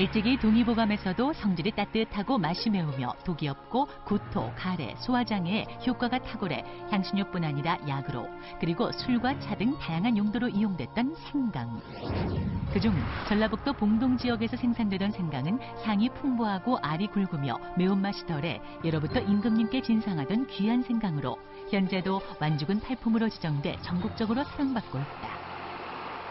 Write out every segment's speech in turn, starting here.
일찍이 동의보감에서도 성질이 따뜻하고 맛이 매우며 독이 없고 구토, 가래, 소화장애에 효과가 탁월해 향신료뿐 아니라 약으로 그리고 술과 차 등 다양한 용도로 이용됐던 생강. 그중 전라북도 봉동 지역에서 생산되던 생강은 향이 풍부하고 알이 굵으며 매운맛이 덜해 예로부터 임금님께 진상하던 귀한 생강으로 현재도 완주군 팔품으로 지정돼 전국적으로 사랑받고 있다.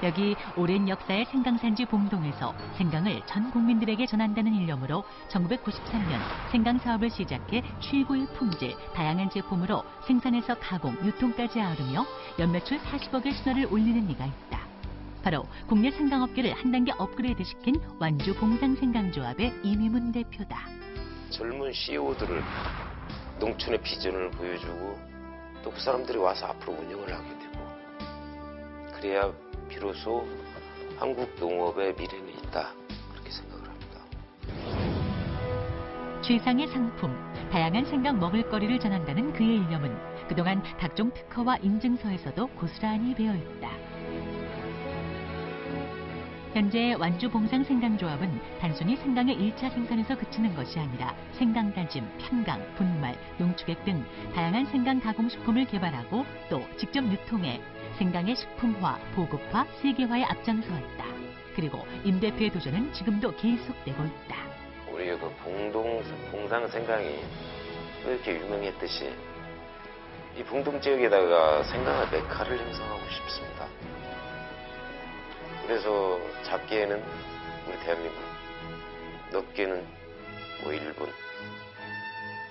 여기 오랜 역사의 생강산지 봉동에서 생강을 전 국민들에게 전한다는 일념으로 1993년 생강 사업을 시작해 최고의 품질, 다양한 제품으로 생산에서 가공, 유통까지 아우르며 연매출 40억의 순환을 올리는 이가 있다. 바로 국내 생강업계를 한 단계 업그레이드 시킨 완주 봉상생강조합의 이미문 대표다. 젊은 CEO들을 농촌의 비전을 보여주고 또 그 사람들이 와서 앞으로 운영을 하게 되고 그래야 비로소 한국 농업의 미래는 있다 그렇게 생각을 합니다. 최상의 상품, 다양한 생강 먹을거리를 전한다는 그의 일념은 그동안 각종 특허와 인증서에서도 고스란히 배어있다. 현재 완주 봉상생강조합은 단순히 생강의 1차 생산에서 그치는 것이 아니라 생강 다짐, 편강, 분말, 농축액 등 다양한 생강 가공식품을 개발하고 또 직접 유통해 생강의 식품화, 보급화, 세계화에 앞장서 왔다. 그리고 임 대표의 도전은 지금도 계속되고 있다. 우리가 그 봉상 생강이 왜 이렇게 유명했듯이 이 봉동 지역에다가 생강의 메카를 형성하고 싶습니다. 그래서 작게는 우리 대한민국, 넓게는 뭐 일본,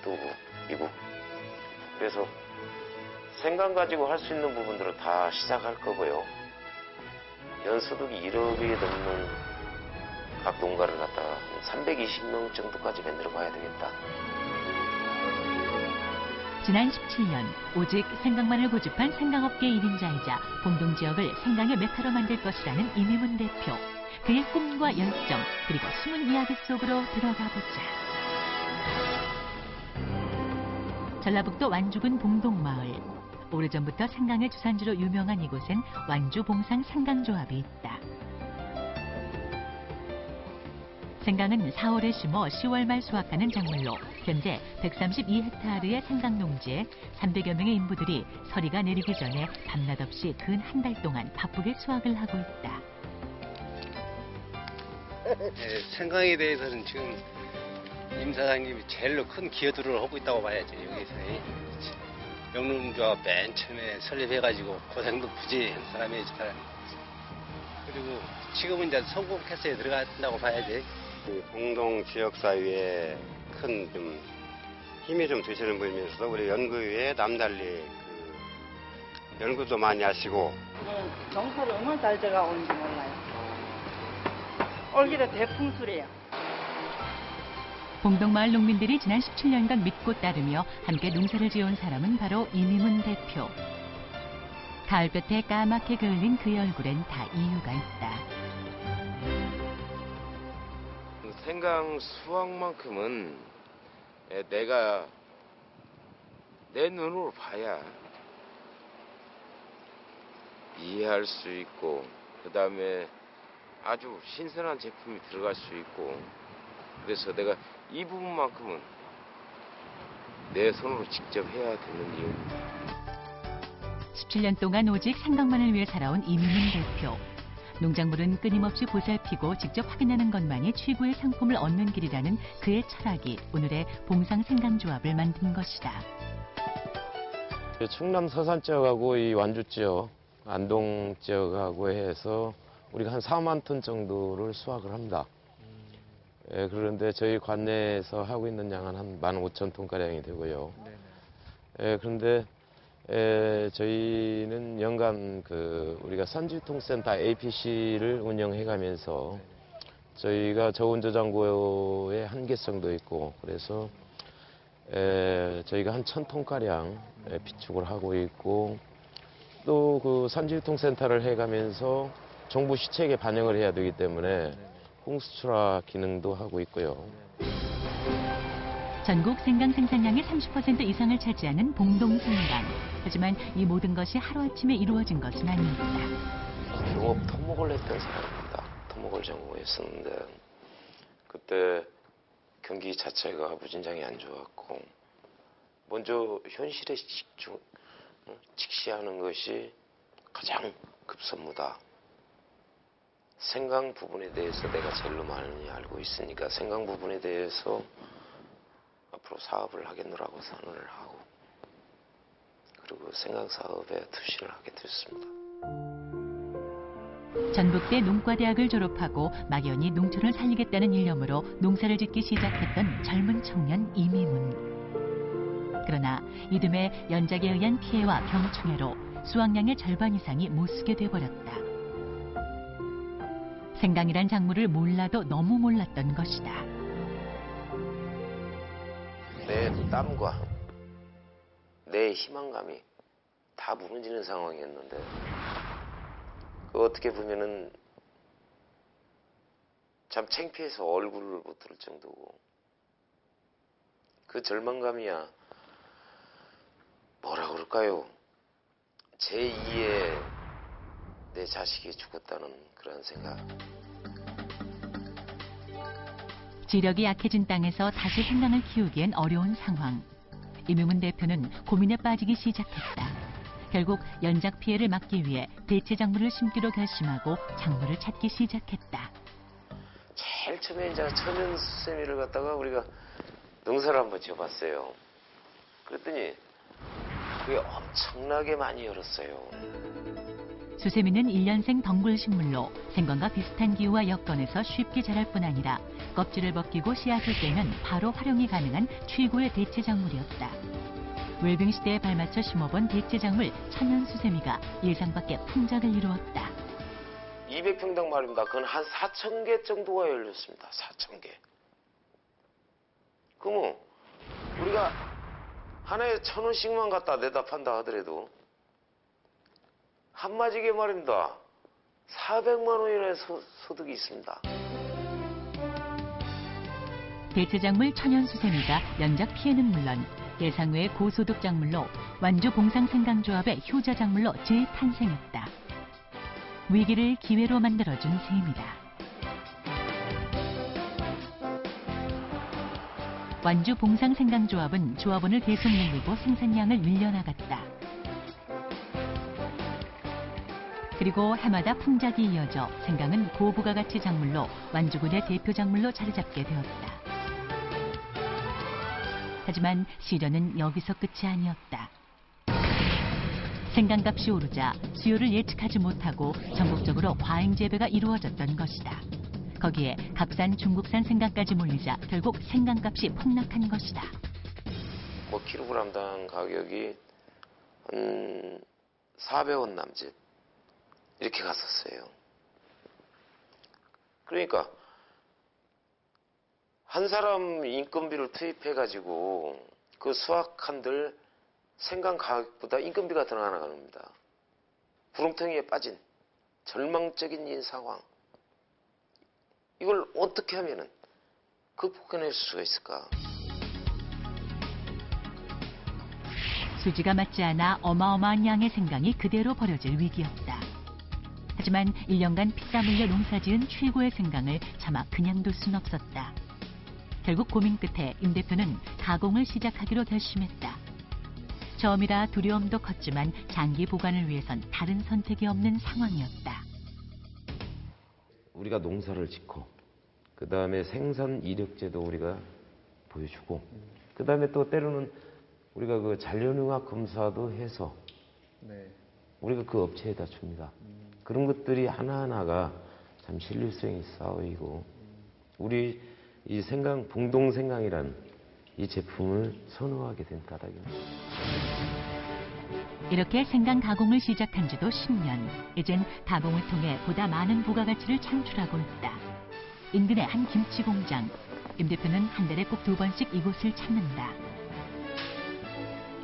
또 미국. 그래서 생강 가지고 할 수 있는 부분들을 다 시작할 거고요. 연소득이 1억이 넘는 각 농가를 갖다가 320명 정도까지 만들어 봐야 되겠다. 지난 17년 오직 생강만을 고집한 생강업계 1인자이자 봉동 지역을 생강의 메카로 만들 것이라는 이미문 대표. 그의 꿈과 열정 그리고 숨은 이야기 속으로 들어가 보자. 전라북도 완주군 봉동마을. 오래전부터 생강의 주산지로 유명한 이곳엔 완주 봉상 생강조합이 있다. 생강은 4월에 심어 10월 말 수확하는 작물로 현재 132헥타르의 생강 농지에 300여 명의 인부들이 서리가 내리기 전에 밤낮 없이 근 한 달 동안 바쁘게 수확을 하고 있다. 네, 생강에 대해서는 지금 임 사장님이 제일로 큰 기여도를 하고 있다고 봐야죠. 여기서 영농조합 맨 처음에 설립해가지고 고생도 굳이 한 사람이 그리고 지금은 이제 성공 캐스에 들어간다고 봐야지. 봉동 지역사회에 큰 좀 힘이 좀 되시는 분이면서 우리 연구위에 남달리 연구도 많이 하시고. 농사를 얼마나 잘 돼가오는지 몰라요. 올기로 대풍술이에요. 봉동마을 농민들이 지난 17년간 믿고 따르며 함께 농사를 지어온 사람은 바로 이미문 대표. 가을볕에 까맣게 그을린 그의 얼굴엔 다 이유가 있다. 생강 수확만큼은 내가 내 눈으로 봐야 이해할 수 있고 그 다음에 아주 신선한 제품이 들어갈 수 있고 그래서 내가 이 부분만큼은 내 손으로 직접 해야 되는 이유입니다. 17년 동안 오직 생강만을 위해 살아온 이미문 대표. 농작물은 끊임없이 보살피고 직접 확인하는 것만이 최고의 상품을 얻는 길이라는 그의 철학이 오늘의 봉상생강조합을 만든 것이다. 충남 서산 지역하고 이 완주 지역, 안동 지역하고 해서 우리가 한 4만 톤 정도를 수확을 합니다. 그런데 저희 관내에서 하고 있는 양은 한 15,000톤가량이 되고요. 그런데 저희는 연간 우리가 산지유통센터 APC를 운영해가면서 저희가 저온저장고의 한계성도 있고 그래서 저희가 한 1,000톤가량 비축을 하고 있고 또 그 산지유통센터를 해가면서 정부 시책에 반영을 해야 되기 때문에 홍수출하 기능도 하고 있고요. 전국 생강 생산량의 30% 이상을 차지하는 봉동 생강. 하지만 이 모든 것이 하루아침에 이루어진 것은 아닙니다. 농업 토목을 했던 사람입니다. 토목을 전공했었는데 그때 경기 자체가 무진장이 안 좋았고 먼저 현실에 직시하는 것이 가장 급선무다. 생강 부분에 대해서 내가 제일 많이 알고 있으니까 생강 부분에 대해서 앞으로 사업을 하겠노라고 선언을 하고 그리고 생강 사업에 투신을 하게 됐습니다. 전북대 농과대학을 졸업하고 막연히 농촌을 살리겠다는 일념으로 농사를 짓기 시작했던 젊은 청년 이미문. 그러나 이듬해 연작에 의한 피해와 병충해로 수확량의 절반 이상이 못쓰게 돼버렸다. 생강이란 작물을 몰라도 너무 몰랐던 것이다. 내 땀과 내 희망감이 다 무너지는 상황이었는데 어떻게 보면은 참 창피해서 얼굴을 못 들 정도고 그 절망감이야 뭐라 그럴까요? 제2의 내 자식이 죽었다는 그런 생각. 지력이 약해진 땅에서 다시 생강을 키우기엔 어려운 상황. 이명훈 대표는 고민에 빠지기 시작했다. 결국 연작 피해를 막기 위해 대체 작물을 심기로 결심하고 작물을 찾기 시작했다. 제일 처음에 이제 천연 수세미를 갖다가 우리가 농사를 한번 지어봤어요. 그랬더니 그게 엄청나게 많이 열었어요. 수세미는 1년생 덩굴 식물로 생강과 비슷한 기후와 여건에서 쉽게 자랄 뿐 아니라 껍질을 벗기고 씨앗을 떼면 바로 활용이 가능한 최고의 대체 작물이었다. 웰빙 시대에 발맞춰 심어본 대체 작물 천연 수세미가 일상밖에 풍작을 이루었다. 200평당 말입니다. 그건 한 4,000개 정도가 열렸습니다. 4,000개. 그러면 우리가 하나에 1,000원씩만 갖다 내다 판다 하더라도 한마디게 말입니다. 400만 원이라는 소득이 있습니다. 대체작물 천연수세미가 연작 피해는 물론 예상 외의 고소득 작물로 완주 봉상생강조합의 효자 작물로 재탄생했다. 위기를 기회로 만들어준 셈이다. 완주 봉상생강조합은 조합원을 계속 늘리고 생산량을 늘려나갔다. 그리고 해마다 풍작이 이어져 생강은 고부가가치 작물로 완주군의 대표 작물로 자리 잡게 되었다. 하지만 시련은 여기서 끝이 아니었다. 생강값이 오르자 수요를 예측하지 못하고 전국적으로 과잉 재배가 이루어졌던 것이다. 거기에 값싼 중국산 생강까지 몰리자 결국 생강값이 폭락한 것이다. 뭐 킬로그램당 가격이 한 400원 남짓 이렇게 갔었어요. 그러니까 한 사람 인건비를 투입해가지고 그 수확한들 생강 가격보다 인건비가 더 나가는 겁니다. 구렁텅이에 빠진 절망적인 이 상황. 이걸 어떻게 하면은 극복해낼 수가 있을까? 수지가 맞지 않아 어마어마한 양의 생강이 그대로 버려질 위기였다. 하지만 1년간 피땀 흘려 농사지은 최고의 생강을 차마 그냥 둘 순 없었다. 결국 고민 끝에 임 대표는 가공을 시작하기로 결심했다. 처음이라 두려움도 컸지만 장기 보관을 위해선 다른 선택이 없는 상황이었다. 우리가 농사를 짓고 그 다음에 생산 이력제도 우리가 보여주고 그 다음에 또 때로는 우리가 그 잔류능학 검사도 해서 우리가 그 업체에다 줍니다. 그런 것들이 하나하나가 참 신뢰성이 쌓이고 우리 이 생강 봉동생강이라는 이 제품을 선호하게 된 까닭입니다. 이렇게 생강 가공을 시작한 지도 10년. 이젠 가공을 통해 보다 많은 부가가치를 창출하고 있다. 인근의 한 김치 공장. 임 대표는 한 달에 꼭 2번씩 이곳을 찾는다.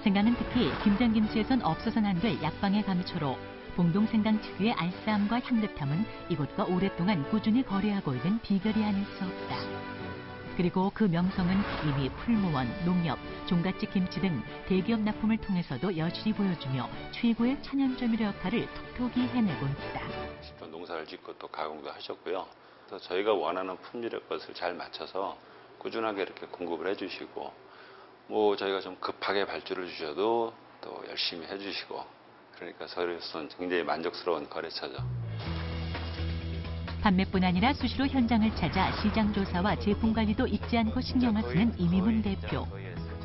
생강은 특히 김장김치에선 없어서는 안 될 약방의 감초로 봉동생강 특유의 알싸함과 향긋함은 이곳과 오랫동안 꾸준히 거래하고 있는 비결이 아닐 수 없다. 그리고 그 명성은 이미 풀무원, 농협, 종갓집 김치 등 대기업 납품을 통해서도 여실히 보여주며 최고의 천연조미료 역할을 톡톡히 해내고 있다. 직접 농사를 짓고 또 가공도 하셨고요. 또 저희가 원하는 품질의 것을 잘 맞춰서 꾸준하게 이렇게 공급을 해주시고, 뭐 저희가 좀 급하게 발주를 주셔도 또 열심히 해주시고, 그러니까 저희로서는 굉장히 만족스러운 거래처죠. 판매뿐 아니라 수시로 현장을 찾아 시장 조사와 제품 관리도 잊지 않고 신경을 쓰는 이미문 대표.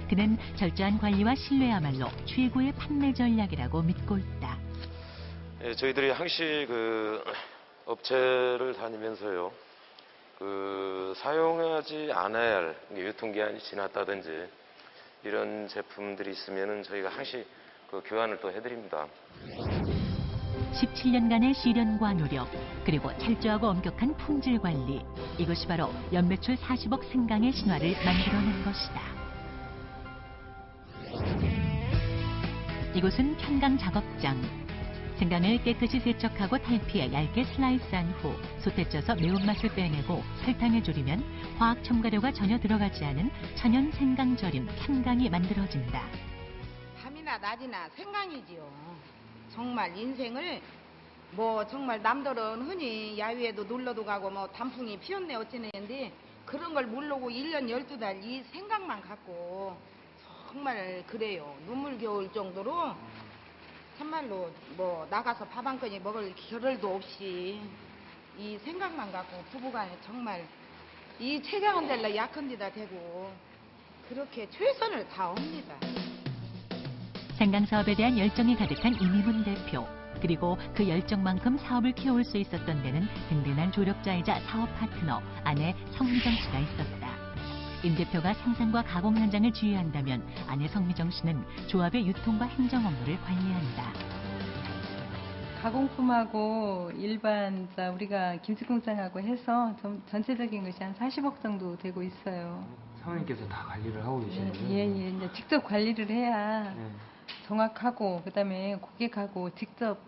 그는 철저한 관리와 신뢰야말로 최고의 판매 전략이라고 믿고 있다. 예, 저희들이 항시 업체를 다니면서요, 사용하지 않아야 할 유통기한이 지났다든지 이런 제품들이 있으면은 저희가 항시 교환을 또 해드립니다. 17년간의 시련과 노력, 그리고 철저하고 엄격한 품질 관리. 이것이 바로 연매출 40억 생강의 신화를 만들어낸 것이다. 이곳은 편강 작업장. 생강을 깨끗이 세척하고 탈피해 얇게 슬라이스한 후 솥에 쪄서 매운맛을 빼내고 설탕에 졸이면 화학 첨가료가 전혀 들어가지 않은 천연 생강 절임 편강이 만들어진다. 밤이나 낮이나 생강이지요. 정말 인생을 정말 남들은 흔히 야외에도 놀러도 가고 단풍이 피었네 어찌네인데 그런 걸 모르고 1년 12달 이 생각만 갖고 정말 그래요. 눈물겨울 정도로 참말로 나가서 밥 한 끼니 먹을 겨를도 없이 이 생각만 갖고 부부간에 정말 이 체격은 될라 약한 데다 대고 그렇게 최선을 다합니다. 생강 사업에 대한 열정이 가득한 이미문 대표. 그리고 그 열정만큼 사업을 키워올 수 있었던 데는 든든한 조력자이자 사업 파트너 아내 성미정 씨가 있었다. 임 대표가 생산과 가공 현장을 지휘한다면 아내 성미정 씨는 조합의 유통과 행정 업무를 관리한다. 가공품하고 일반 우리가 김치공장하고 해서 전체적인 것이 한 40억 정도 되고 있어요. 사모님께서 다 관리를 하고 계시는 거예요? 예. 이제 직접 관리를 해야 정확하고 그다음에 고객하고 직접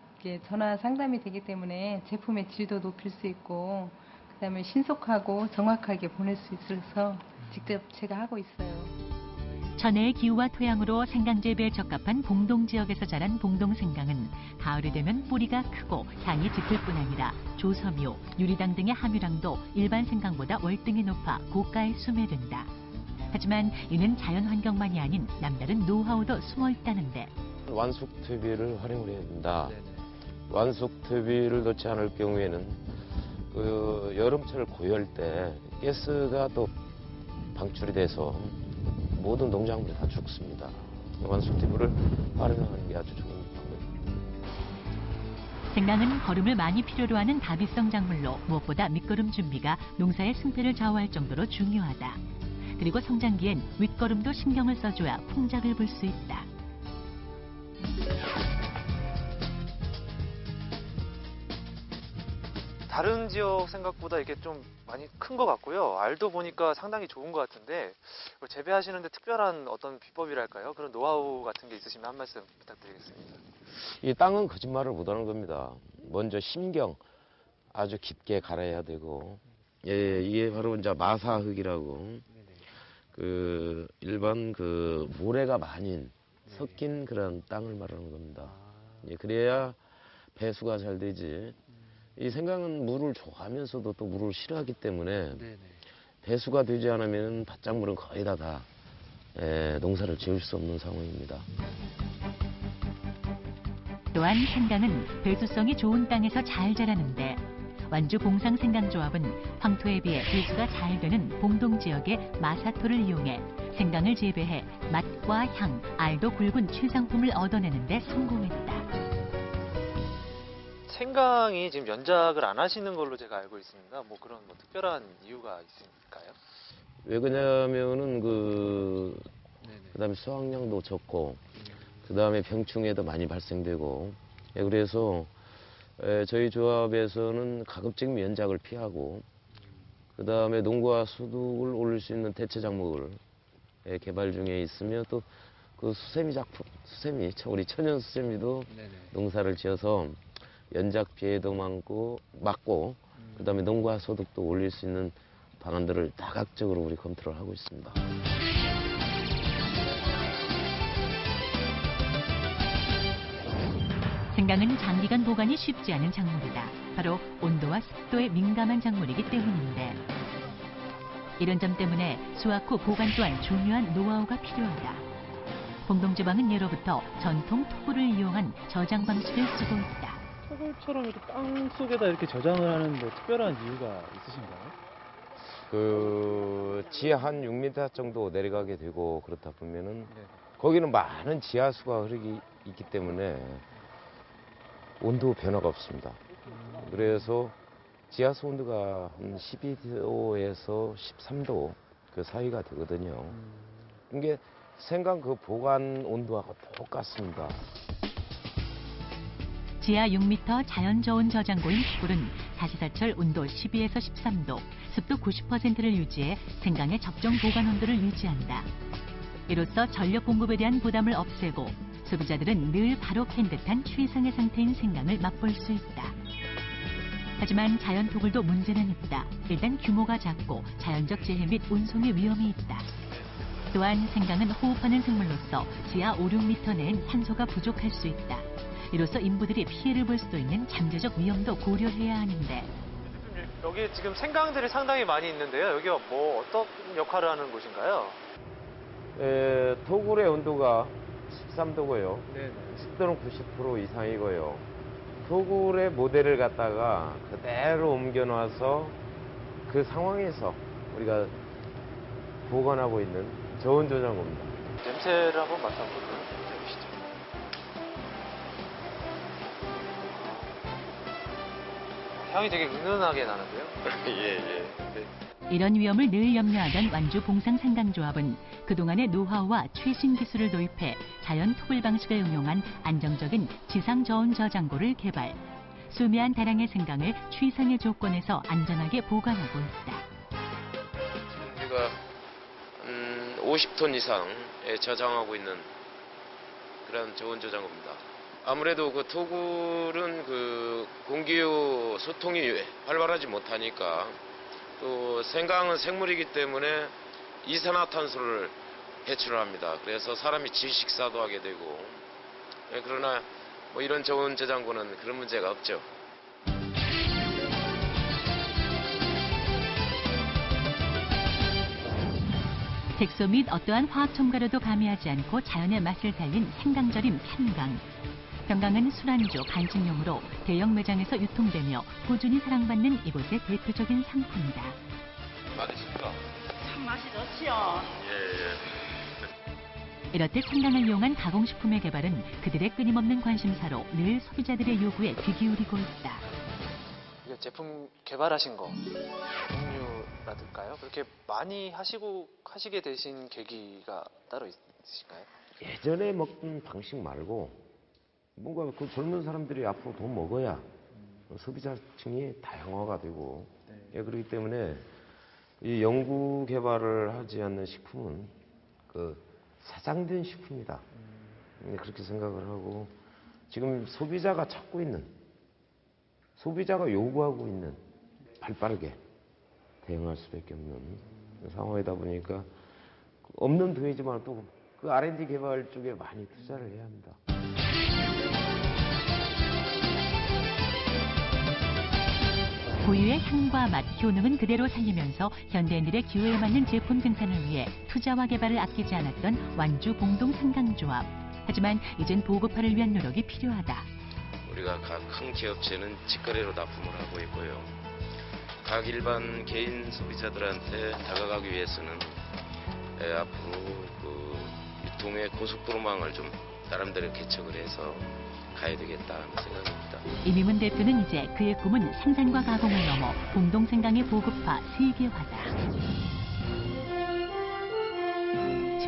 전화 상담이 되기 때문에 제품의 질도 높일 수 있고 그다음에 신속하고 정확하게 보낼 수 있어서 직접 제가 하고 있어요. 천혜의 기후와 토양으로 생강 재배에 적합한 봉동 지역에서 자란 봉동 생강은 가을이 되면 뿌리가 크고 향이 짙을 뿐 아니라 조섬유, 유리당 등의 함유량도 일반 생강보다 월등히 높아 고가에 수매된다. 하지만 이는 자연 환경만이 아닌 남다른 노하우도 숨어 있다는데. 완숙 퇴비를 활용을 해야 된다. 완숙 퇴비를 넣지 않을 경우에는 여름철 고열 때 가스가 또 방출이 돼서 모든 농작물이 다 죽습니다. 완숙 퇴비를 활용하는 게 아주 좋은 방법입니다. 생강은 거름을 많이 필요로 하는 다비성 작물로 무엇보다 밑거름 준비가 농사의 승패를 좌우할 정도로 중요하다. 그리고 성장기엔 윗거름도 신경을 써줘야 풍작을 볼 수 있다. 다른 지역 생각보다 이게 좀 많이 큰 것 같고요. 알도 보니까 상당히 좋은 것 같은데 재배하시는데 특별한 어떤 비법이랄까요? 그런 노하우 같은 게 있으시면 한 말씀 부탁드리겠습니다. 이 땅은 거짓말을 못하는 겁니다. 먼저 심경 아주 깊게 갈아야 되고, 이게 바로 이제 마사흙이라고 일반 모래가 많이 섞인 그런 땅을 말하는 겁니다. 그래야 배수가 잘 되지. 이 생강은 물을 좋아하면서도 또 물을 싫어하기 때문에 배수가 되지 않으면 밭작물은 거의 다 농사를 지을 수 없는 상황입니다. 또한 생강은 배수성이 좋은 땅에서 잘 자라는데 완주 봉상생강조합은 황토에 비해 배수가 잘 되는 봉동 지역의 마사토를 이용해 생강을 재배해 맛과 향, 알도 굵은 최상품을 얻어내는 데 성공했다. 생강이 지금 연작을 안 하시는 걸로 제가 알고 있습니다. 그런 특별한 이유가 있을까요? 왜 그러냐면은 그다음에 수확량도 적고 그다음에 병충해도 많이 발생되고 그래서 저희 조합에서는 가급적 연작을 피하고 그다음에 농가 소득을 올릴 수 있는 대체 작물을 개발 중에 있으며 또 수세미 우리 천연 수세미도 농사를 지어서 연작 피해도 막고 그다음에 농가 소득도 올릴 수 있는 방안들을 다각적으로 우리 검토를 하고 있습니다. 생강 생강은 장기간 보관이 쉽지 않은 작물이다. 바로 온도와 습도에 민감한 작물이기 때문인데 이런 점 때문에 수확 후 보관 또한 중요한 노하우가 필요하다. 봉동지방은 예로부터 전통 토굴을 이용한 저장 방식을 쓰고 있다. 토굴처럼 이렇게 땅 속에다 이렇게 저장을 하는 뭐 특별한 이유가 있으신가요? 그 지하 한 6m 정도 내려가게 되고 그렇다 보면은 네. 거기는 많은 지하수가 흐르기 있기 때문에 온도 변화가 없습니다. 그래서 지하수 온도가 한 12도에서 13도 그 사이가 되거든요. 이게 생강 그 보관 온도하고 똑같습니다. 지하 6m 자연 저온 저장고인 토굴은 사시사철 온도 12에서 13도, 습도 90%를 유지해 생강의 적정 보관 온도를 유지한다. 이로써 전력 공급에 대한 부담을 없애고 소비자들은 늘 바로 캔 듯한 최상의 상태인 생강을 맛볼 수 있다. 하지만 자연 토굴도 문제는 있다. 일단 규모가 작고 자연적 재해 및 운송의 위험이 있다. 또한 생강은 호흡하는 생물로서 지하 5, 6m 내엔 산소가 부족할 수 있다. 이로써 인부들이 피해를 볼 수도 있는 잠재적 위험도 고려해야 하는데 여기 지금 생강들이 상당히 많이 있는데요. 여기가 뭐 어떤 역할을 하는 곳인가요? 토굴의 온도가 13도고요. 네. 습도는 90% 이상이고요. 토굴의 모델을 갖다가 그대로 옮겨놔서 그 상황에서 우리가 보관하고 있는 저온 저장고입니다. 냄새를 한번 맡아볼까요? 보시죠. 향이 되게 은은하게 나는데요? 예. 이런 위험을 늘 염려하던 완주 봉상생강조합은 그동안의 노하우와 최신 기술을 도입해 자연 토굴 방식을 응용한 안정적인 지상 저온 저장고를 개발. 수미한 다량의 생강을 최상의 조건에서 안전하게 보관하고 있다. 지금 우리가 50톤 이상 저장하고 있는 그런 저온 저장고입니다. 아무래도 그 토굴은 그 공기의 소통이 활발하지 못하니까 또 생강은 생물이기 때문에 이산화탄소를 배출을 합니다. 그래서 사람이 질식사도 하게 되고 그러나 뭐 이런 저온 저장고는 그런 문제가 없죠. 색소 및 어떠한 화학 첨가로도 가미하지 않고 자연의 맛을 살린 생강절임 편강. 편강은 술안주, 간식용으로 대형 매장에서 유통되며 꾸준히 사랑받는 이곳의 대표적인 상품이다. 맞으십니까? 참 맛이 좋지요. 이렇듯 생강을 이용한 가공식품의 개발은 그들의 끊임없는 관심사로 늘 소비자들의 요구에 귀 기울이고 있다. 이게 제품 개발하신 거 종류라든가요? 그렇게 많이 하시게 되신 계기가 따로 있으신가요? 예전에 먹던 방식 말고 뭔가 그 젊은 사람들이 앞으로 더 먹어야 소비자층이 다양화가 되고 그렇기 때문에 이 연구 개발을 하지 않는 식품은 그 사장된 식품이다. 그렇게 생각을 하고 지금 소비자가 찾고 있는 소비자가 요구하고 있는 발빠르게 대응할 수밖에 없는 상황이다 보니까 없는 도이지만 또 그 R&D 개발 쪽에 많이 투자를 해야 합니다. 고유의 향과 맛, 효능은 그대로 살리면서 현대인들의 기호에 맞는 제품 생산을 위해 투자와 개발을 아끼지 않았던 완주 봉동생강조합. 하지만 이젠 보급화를 위한 노력이 필요하다. 우리가 각 큰 기업체는 직거래로 납품을 하고 있고요. 각 일반 개인 소비자들한테 다가가기 위해서는 앞으로 그 유통의 고속도로망을 좀 나름대로 개척을 해서 가야 되겠다는 생각입니다. 이미문 대표는 이제 그의 꿈은 생산과 가공을 넘어 봉동생강의 보급화, 세계화다.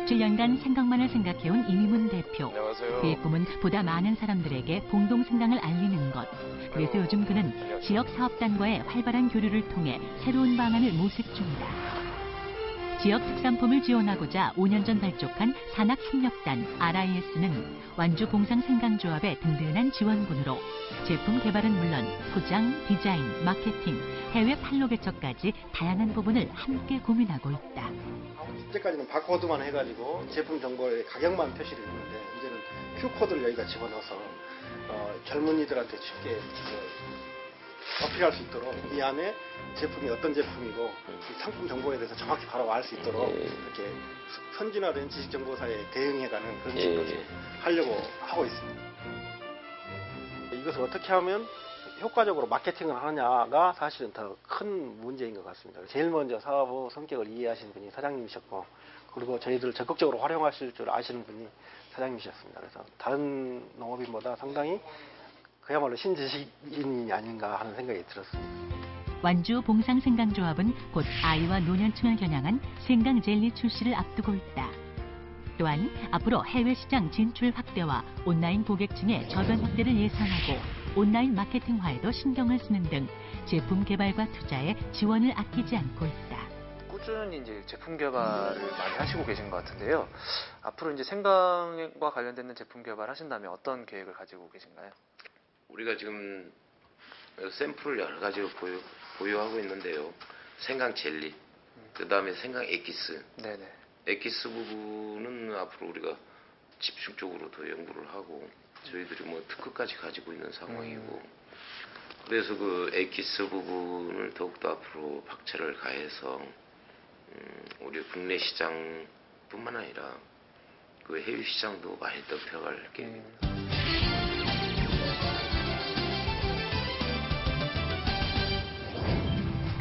17년간 생강만을 생각해온 이미문 대표. 안녕하세요. 그의 꿈은 보다 많은 사람들에게 봉동생강을 알리는 것. 그래서 요즘 그는 지역 사업단과의 활발한 교류를 통해 새로운 방안을 모색 중이다. 지역 특산품을 지원하고자 5년 전 발족한 산학협력단 RIS는 완주 봉상생강조합의 든든한 지원군으로 제품 개발은 물론 포장, 디자인, 마케팅, 해외 판로 개척까지 다양한 부분을 함께 고민하고 있다. 이때까지는 바코드만 해가지고 제품 정보의 가격만 표시를 했는데 이제는 Q코드를 여기가 집어넣어서 젊은이들한테 쉽게 어필할 수 있도록 이 안에 제품이 어떤 제품이고 이 상품 정보에 대해서 정확히 바로 알 수 있도록 이렇게 선진화된 지식정보사에 대응해가는 그런 것을 하려고 하고 있습니다. 이것을 어떻게 하면 효과적으로 마케팅을 하느냐가 사실은 더 큰 문제인 것 같습니다. 제일 먼저 사업의 성격을 이해하시는 분이 사장님이셨고, 그리고 저희들을 적극적으로 활용하실 줄 아시는 분이 사장님이셨습니다. 그래서 다른 농업인보다 상당히 그야말로 신지식인이 아닌가 하는 생각이 들었습니다. 완주 봉상생강조합은 곧 아이와 노년층을 겨냥한 생강 젤리 출시를 앞두고 있다. 또한 앞으로 해외 시장 진출 확대와 온라인 고객층의 저변 확대를 예상하고 온라인 마케팅화에도 신경을 쓰는 등 제품 개발과 투자에 지원을 아끼지 않고 있다. 꾸준히 이제 제품 개발을 많이 하시고 계신 것 같은데요. 앞으로 이제 생강과 관련된 제품 개발 하신다면 어떤 계획을 가지고 계신가요? 우리가 지금 샘플을 여러 가지로 보유하고 있는데요. 생강 젤리, 그 다음에 생강 엑기스. 네네. 엑기스 부분은 앞으로 우리가 집중적으로 더 연구를 하고 저희들이 뭐 특허까지 가지고 있는 상황이고 그래서 그 엑기스 부분을 더욱더 앞으로 박차를 가해서 우리 국내 시장뿐만 아니라 그 해외 시장도 많이 더 들어갈 계획입니다.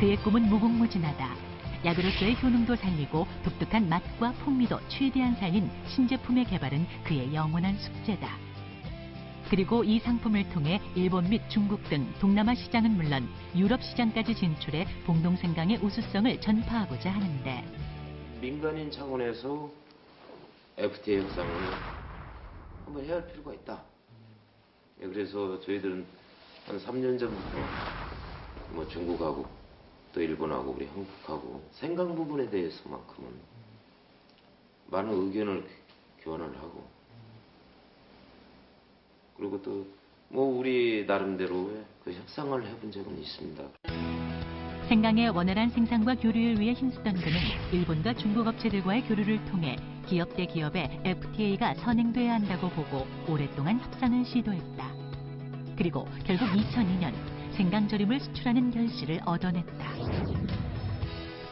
그의 꿈은 무궁무진하다. 약으로서의 효능도 살리고 독특한 맛과 풍미도 최대한 살린 신제품의 개발은 그의 영원한 숙제다. 그리고 이 상품을 통해 일본 및 중국 등 동남아 시장은 물론 유럽 시장까지 진출해 봉동생강의 우수성을 전파하고자 하는데 민간인 차원에서 FTA 협상을 한번 해야 할 필요가 있다. 그래서 저희들은 한 3년 전부터 뭐 중국하고 또 일본하고 우리 한국하고 생강 부분에 대해서만큼은 많은 의견을 교환을 하고 그리고 또 뭐 우리 나름대로의 그 협상을 해본 적은 있습니다. 생강의 원활한 생산과 교류를 위해 힘쓰던 그는 일본과 중국 업체들과의 교류를 통해 기업 대 기업의 FTA가 선행돼야 한다고 보고 오랫동안 협상을 시도했다. 그리고 결국 2002년 생강절임을 수출하는 결실을 얻어냈다.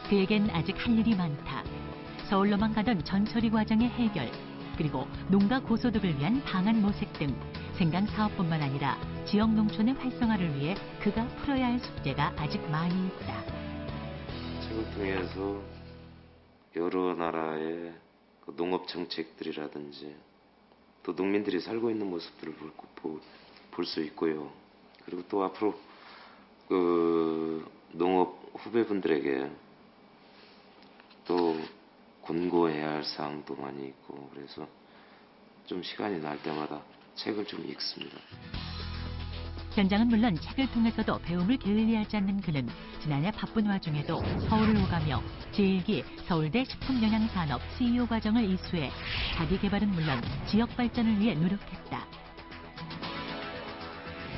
그에겐 아직 할 일이 많다. 서울로만 가던 전처리 과정의 해결, 그리고 농가 고소득을 위한 방안 모색 등 생강 사업뿐만 아니라 지역 농촌의 활성화를 위해 그가 풀어야 할 숙제가 아직 많이 있다. 책을 통해서 여러 나라의 그 농업 정책들이라든지 또 농민들이 살고 있는 모습들을 볼 수 있고요. 그리고 또 앞으로 그 농업 후배분들에게 또 권고해야 할 사항도 많이 있고 그래서 좀 시간이 날 때마다 책을 좀 읽습니다. 현장은 물론 책을 통해서도 배움을 게을리하지 않는 그는 지난해 바쁜 와중에도 서울을 오가며 제1기 서울대 식품영양산업 CEO 과정을 이수해 자기 개발은 물론 지역 발전을 위해 노력했다.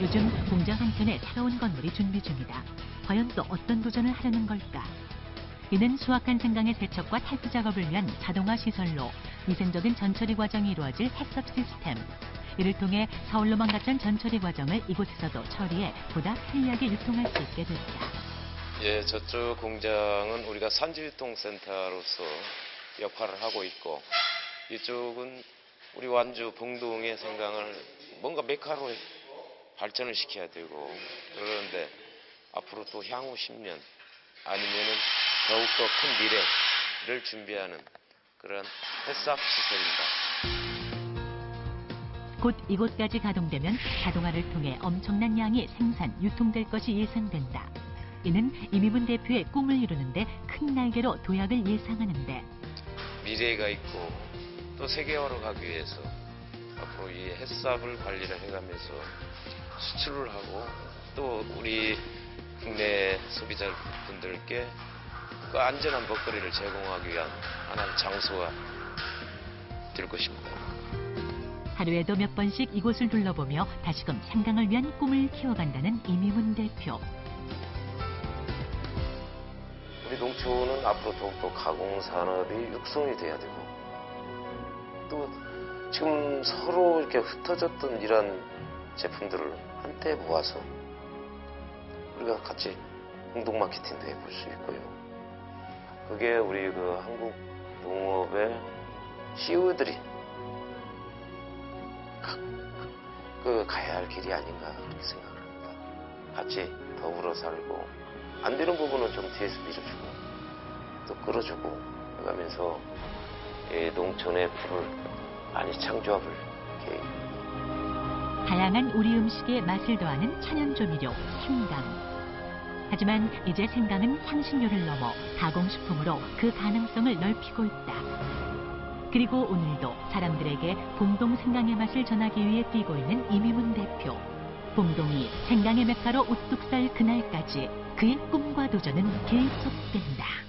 요즘 공장 한켠에 새로운 건물이 준비 중이다. 과연 또 어떤 도전을 하려는 걸까? 이는 수확한 생강의 세척과 탈피 작업을 위한 자동화 시설로 위생적인 전처리 과정이 이루어질 해썹 시스템. 이를 통해 서울로만 갔던 전처리 과정을 이곳에서도 처리해 보다 편리하게 유통할 수 있게 됐다. 예, 저쪽 공장은 우리가 산지유통센터로서 역할을 하고 있고 이쪽은 우리 완주 봉동의 생강을 뭔가 메카로 발전을 시켜야 되고 그러는데 앞으로 또 향후 10년 아니면은 더욱더 큰 미래를 준비하는 그런 햇삽 시설입니다. 곧 이곳까지 가동되면 자동화를 통해 엄청난 양이 생산, 유통될 것이 예상된다. 이는 이미문 대표의 꿈을 이루는데 큰 날개로 도약을 예상하는데 미래가 있고 또 세계화로 가기 위해서 앞으로 이 햇삽을 관리를 해가면서 수출을 하고 또 우리 국내 소비자분들께 그 안전한 먹거리를 제공하기 위한 하나의 장소가 될 것입니다. 하루에도 몇 번씩 이곳을 둘러보며 다시금 생강을 위한 꿈을 키워간다는 이미문 대표. 우리 농촌은 앞으로 더욱더 가공산업이 육성이 돼야 되고 또 지금 서로 이렇게 흩어졌던 이런 제품들을 한때 모아서 우리가 같이 공동 마케팅도 해볼 수 있고요. 그게 우리 그 한국 농업의 CEO들이 가야 할 길이 아닌가 그렇게 생각을 합니다. 같이 더불어 살고 안 되는 부분은 좀 뒤에서 밀어주고 또 끌어주고 그러면서 농촌의 불을 많이 창조해볼 계획입니다. 다양한 우리 음식에 맛을 더하는 천연조미료 생강. 하지만 이제 생강은 향신료를 넘어 가공식품으로 그 가능성을 넓히고 있다. 그리고 오늘도 사람들에게 봉동 생강의 맛을 전하기 위해 뛰고 있는 이미문 대표. 봉동이 생강의 메카로 우뚝 설 그날까지 그의 꿈과 도전은 계속된다.